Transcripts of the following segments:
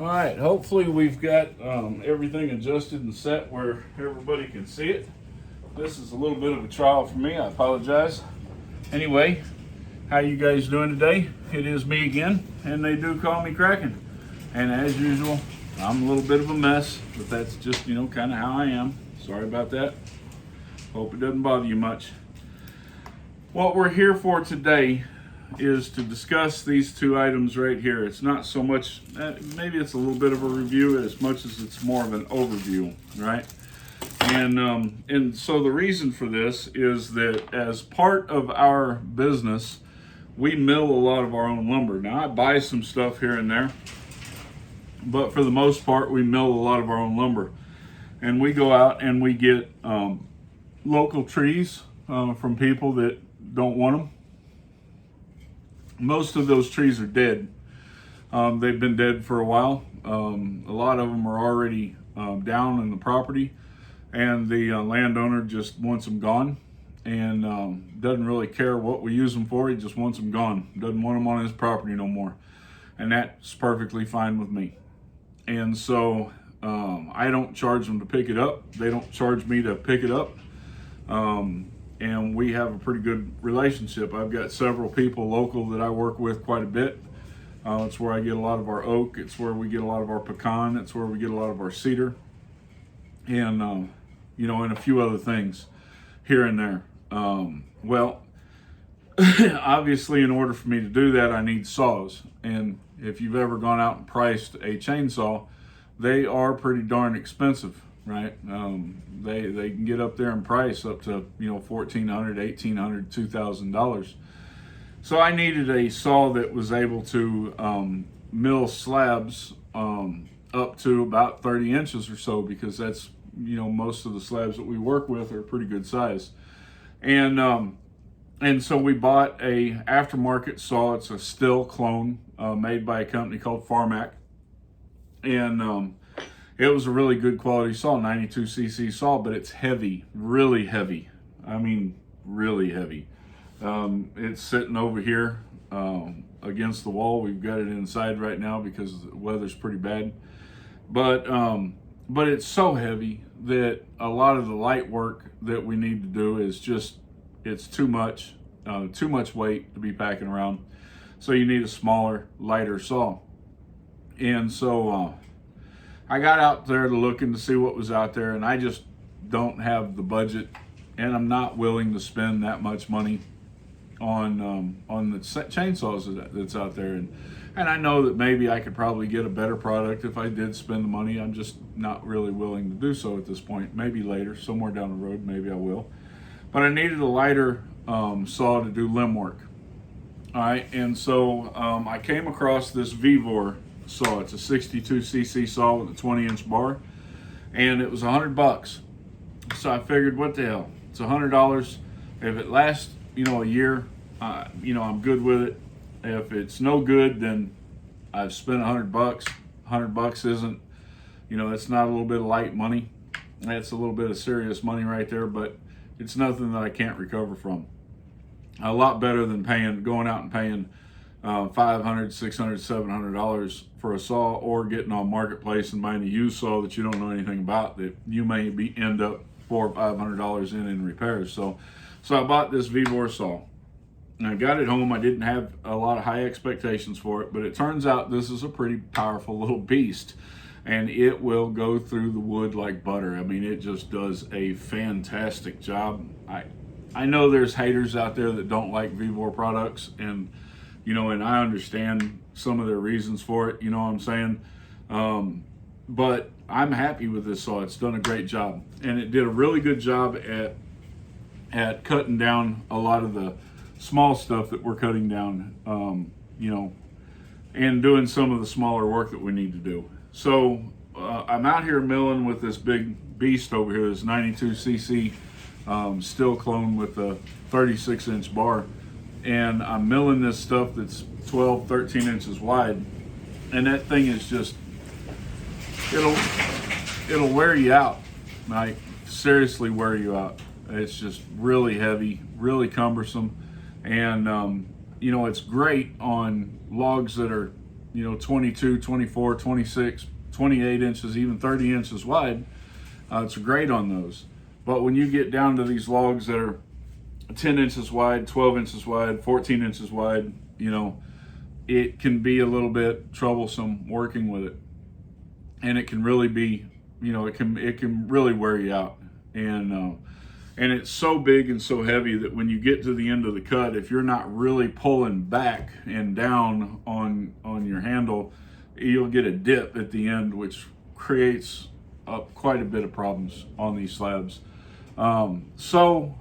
All right, hopefully we've got everything adjusted and set where everybody can see it. This is a little bit of a trial for me, I apologize. Anyway, how you guys doing today? It is me again, and they do call me Kraken. And as usual, I'm a little bit of a mess, but that's just, kind of how I am. Sorry about that. Hope it doesn't bother you much. What we're here for today is to discuss these two items right here. It's not so much, maybe it's a little bit of a review as much as it's more of an overview, right? And so the reason for this is that as part of our business, we mill a lot of our own lumber. Now I buy some stuff here and there, but for the most part, we mill a lot of our own lumber. And we go out and we get local trees from people that don't want them. Most of those trees are dead. They've been dead for a while. A lot of them are already down in the property, and the landowner just wants them gone and doesn't really care what we use them for. He just wants them gone. Doesn't want them on his property no more. And that's perfectly fine with me. And so I don't charge them to pick it up. They don't charge me to pick it up. And we have a pretty good relationship. I've got several people local that I work with quite a bit. It's where I get a lot of our oak. It's where we get a lot of our pecan. It's where we get a lot of our cedar. And, and a few other things here and there. Obviously in order for me to do that, I need saws. And if you've ever gone out and priced a chainsaw, they are pretty darn expensive. Right? They can get up there in price up to, $1,400, $1,800, $2,000. So I needed a saw that was able to mill slabs up to about 30 inches or so, because that's, most of the slabs that we work with are pretty good size. And so we bought a aftermarket saw. It's a Stihl clone made by a company called Farmac. And it was a really good quality saw, 92cc saw, but it's heavy, really heavy. I mean, really heavy. It's sitting over here against the wall. We've got it inside right now because the weather's pretty bad. But it's so heavy that a lot of the light work that we need to do is just, it's too much weight to be packing around. So you need a smaller, lighter saw. And so I got out there to look and to see what was out there, and I just don't have the budget, and I'm not willing to spend that much money on the chainsaws that's out there. And I know that maybe I could probably get a better product if I did spend the money. I'm just not really willing to do so at this point. Maybe later, somewhere down the road, maybe I will. But I needed a lighter saw to do limb work. All right, and so I came across this Vevor saw. It's a 62cc saw with a 20-inch bar, and it was $100. So I figured, what the hell? It's $100. If it lasts, a year, I'm good with it. If it's no good, then I've spent $100. $100 isn't, it's not a little bit of light money. That's a little bit of serious money right there, but it's nothing that I can't recover from. A lot better than going out and paying $500, $600, $700 for a saw, or getting on Marketplace and buying a used saw that you don't know anything about, that you may end up $400 or $500 in repairs. So I bought this Vevor saw, and I got it home. I didn't have a lot of high expectations for it, but it turns out this is a pretty powerful little beast, and it will go through the wood like butter. I mean, it just does a fantastic job. I know there's haters out there that don't like Vevor products, and I understand some of their reasons for it, what I'm saying? But I'm happy with this saw. It's done a great job. And it did a really good job at cutting down a lot of the small stuff that we're cutting down, and doing some of the smaller work that we need to do. So I'm out here milling with this big beast over here, this 92cc Stihl clone with a 36-inch bar. And I'm milling this stuff that's 12, 13 inches wide. And that thing is just, it'll wear you out. Like, seriously wear you out. It's just really heavy, really cumbersome. And, it's great on logs that are 22, 24, 26, 28 inches, even 30 inches wide, it's great on those. But when you get down to these logs that are 10 inches wide, 12 inches wide, 14 inches wide, it can be a little bit troublesome working with it. And it can really be, it can really wear you out. And it's so big and so heavy that when you get to the end of the cut, if you're not really pulling back and down on your handle, you'll get a dip at the end, which creates quite a bit of problems on these slabs. So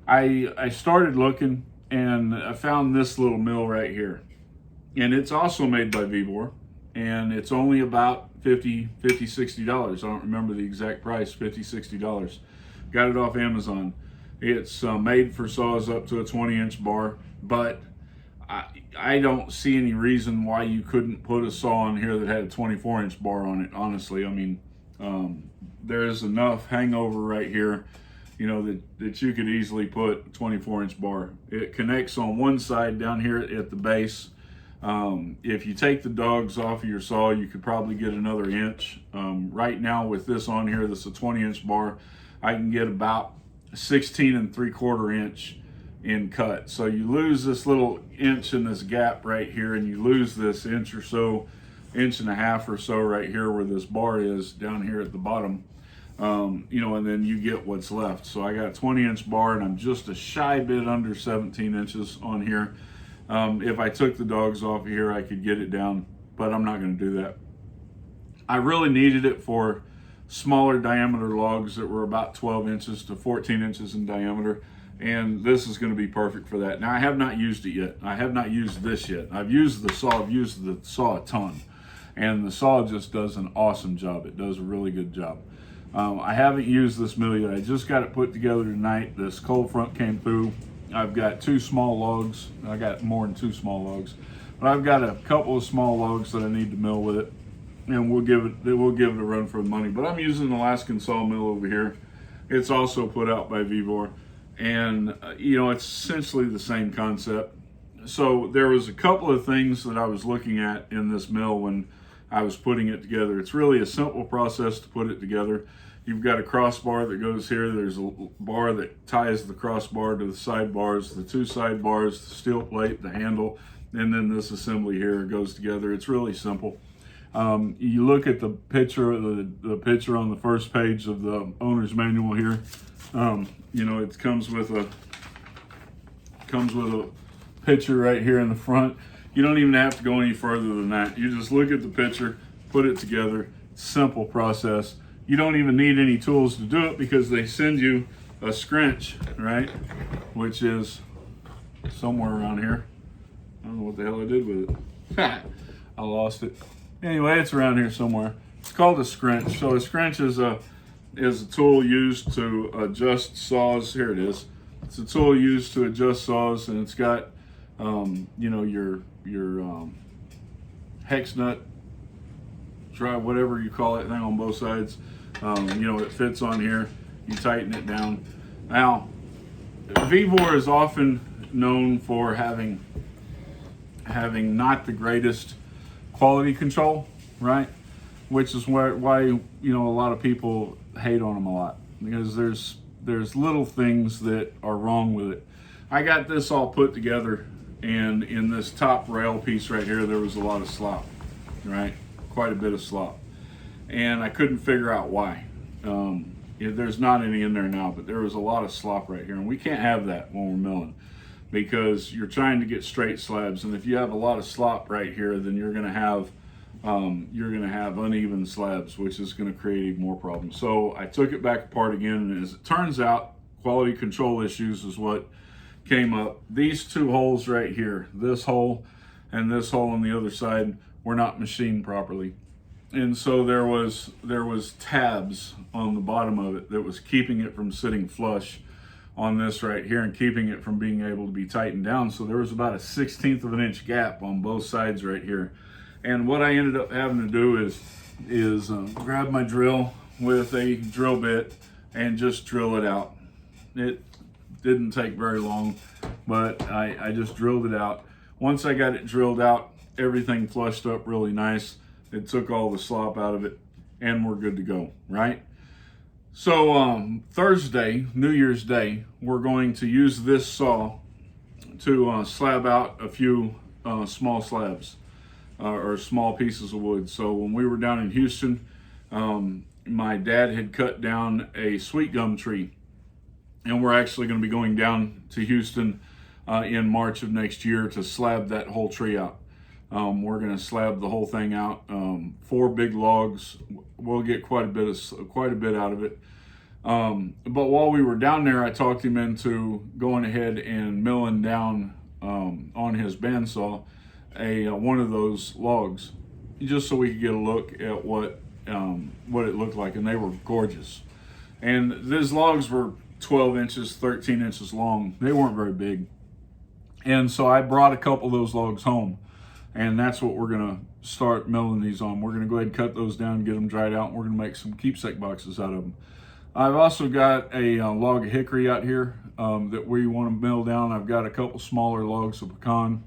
I started looking, and I found this little mill right here. And it's also made by Vevor, and it's only about $50, $60. I don't remember the exact price, $50, $60. Got it off Amazon. It's made for saws up to a 20-inch bar, but I don't see any reason why you couldn't put a saw on here that had a 24-inch bar on it, honestly. I mean, there's enough hangover right here, that you could easily put a 24-inch bar. It connects on one side down here at the base. If you take the dogs off of your saw, you could probably get another inch. Right now with this on here, this is a 20-inch bar, I can get about 16 3/4 inch in cut. So you lose this little inch in this gap right here, and you lose this inch or so, inch and a half or so right here where this bar is down here at the bottom. And then you get what's left. So I got a 20-inch bar, and I'm just a shy bit under 17 inches on here. If I took the dogs off of here, I could get it down, but I'm not going to do that. I really needed it for smaller diameter logs that were about 12 inches to 14 inches in diameter, and this is going to be perfect for that. Now, I have not used it yet. I have not used this yet. I've used the saw a ton, and the saw just does an awesome job. It does a really good job. I haven't used this mill yet. I just got it put together tonight. This cold front came through. I've got 2 small logs. I got more than 2 small logs, but I've got a couple of small logs that I need to mill with it, and we'll give it a run for the money. But I'm using an Alaskan sawmill over here. It's also put out by Vevor, and it's essentially the same concept. So there was a couple of things that I was looking at in this mill when I was putting it together. It's really a simple process to put it together. You've got a crossbar that goes here. There's a bar that ties the crossbar to the side bars, the 2 side bars, the steel plate, the handle, and then this assembly here goes together. It's really simple. You look at the picture, the picture on the first page of the owner's manual here. It comes with a picture right here in the front. You don't even have to go any further than that. You just look at the picture, put it together. Simple process. You don't even need any tools to do it because they send you a scrunch, right? Which is somewhere around here. I don't know what the hell I did with it. I lost it. Anyway, it's around here somewhere. It's called a scrunch. So a scrunch is a tool used to adjust saws. Here it is. It's a tool used to adjust saws, and it's got your hex nut, drive, whatever you call it, thing on both sides. It fits on here. You tighten it down. Now, Vevor is often known for having not the greatest quality control, right? Which is why a lot of people hate on them a lot, because there's little things that are wrong with it. I got this all put together, and in this top rail piece right here, there was a lot of slop, right? Quite a bit of slop, and I couldn't figure out why. There's not any in there now, but there was a lot of slop right here, and we can't have that when we're milling, because you're trying to get straight slabs, and if you have a lot of slop right here, then you're going to have uneven slabs, which is going to create even more problems. So I took it back apart again, and as it turns out, quality control issues is what came up. These 2 holes right here, this hole and this hole on the other side, were not machined properly, and so there was tabs on the bottom of it that was keeping it from sitting flush on this right here and keeping it from being able to be tightened down. So there was about a 1/16 of an inch gap on both sides right here. And what I ended up having to do is grab my drill with a drill bit and just drill it out. It didn't take very long, but I just drilled it out. Once I got it drilled out, everything flushed up really nice. It took all the slop out of it, and we're good to go, right? So Thursday, New Year's Day, we're going to use this saw to slab out a few small slabs or small pieces of wood. So when we were down in Houston, my dad had cut down a sweet gum tree, and we're actually going to be going down to Houston in March of next year to slab that whole tree out. We're going to slab the whole thing out. 4 big logs. We'll get quite a bit out of it. But while we were down there, I talked him into going ahead and milling down on his bandsaw one of those logs, just so we could get a look at what it looked like, and they were gorgeous. And these logs were 12 inches, 13 inches long. They weren't very big. And so I brought a couple of those logs home, and that's what we're gonna start milling these on. We're gonna go ahead and cut those down, get them dried out, and we're gonna make some keepsake boxes out of them. I've also got a log of hickory out here that we want to mill down. I've got a couple smaller logs of pecan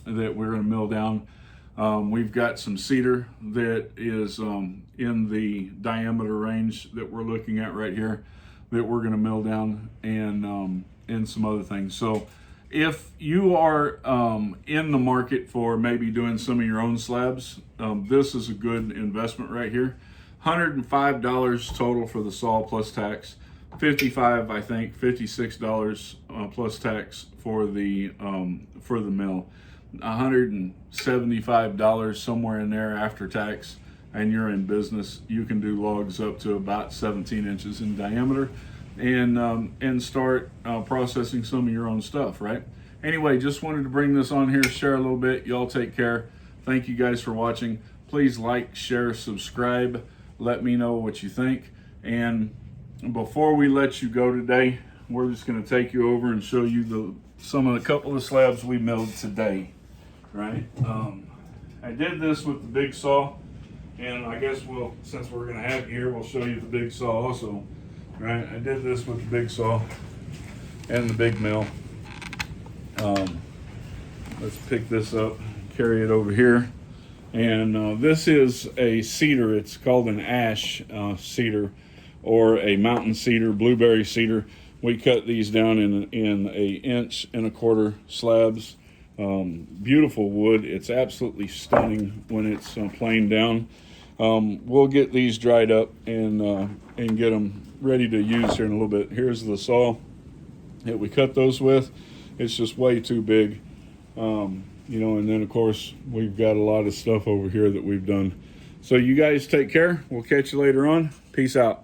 that we're gonna mill down. We've got some cedar that is in the diameter range that we're looking at right here that we're gonna mill down, and some other things. So if you are in the market for maybe doing some of your own slabs, this is a good investment right here. $105 total for the saw plus tax. $55, I think, $56 plus tax for the mill. $175 somewhere in there after tax, and you're in business. You can do logs up to about 17 inches in diameter, and start processing some of your own stuff, right? Anyway, just wanted to bring this on here, share a little bit. Y'all take care. Thank you guys for watching. Please like, share, subscribe. Let me know what you think. And before we let you go today, we're just going to take you over and show you a couple of slabs we milled today, right? I did this with the big saw, and I guess since we're going to have it here, we'll show you the big saw also, right? I did this with the big saw and the big mill. Let's pick this up, carry it over here. And this is a cedar. It's called an ash cedar, or a mountain cedar, blueberry cedar. We cut these down in 1.25 inch slabs. Beautiful wood. It's absolutely stunning when it's planed down. We'll get these dried up and get them ready to use here in a little bit. Here's the saw that we cut those with. It's just way too big. And then of course we've got a lot of stuff over here that we've done. So you guys take care. We'll catch you later on. Peace out.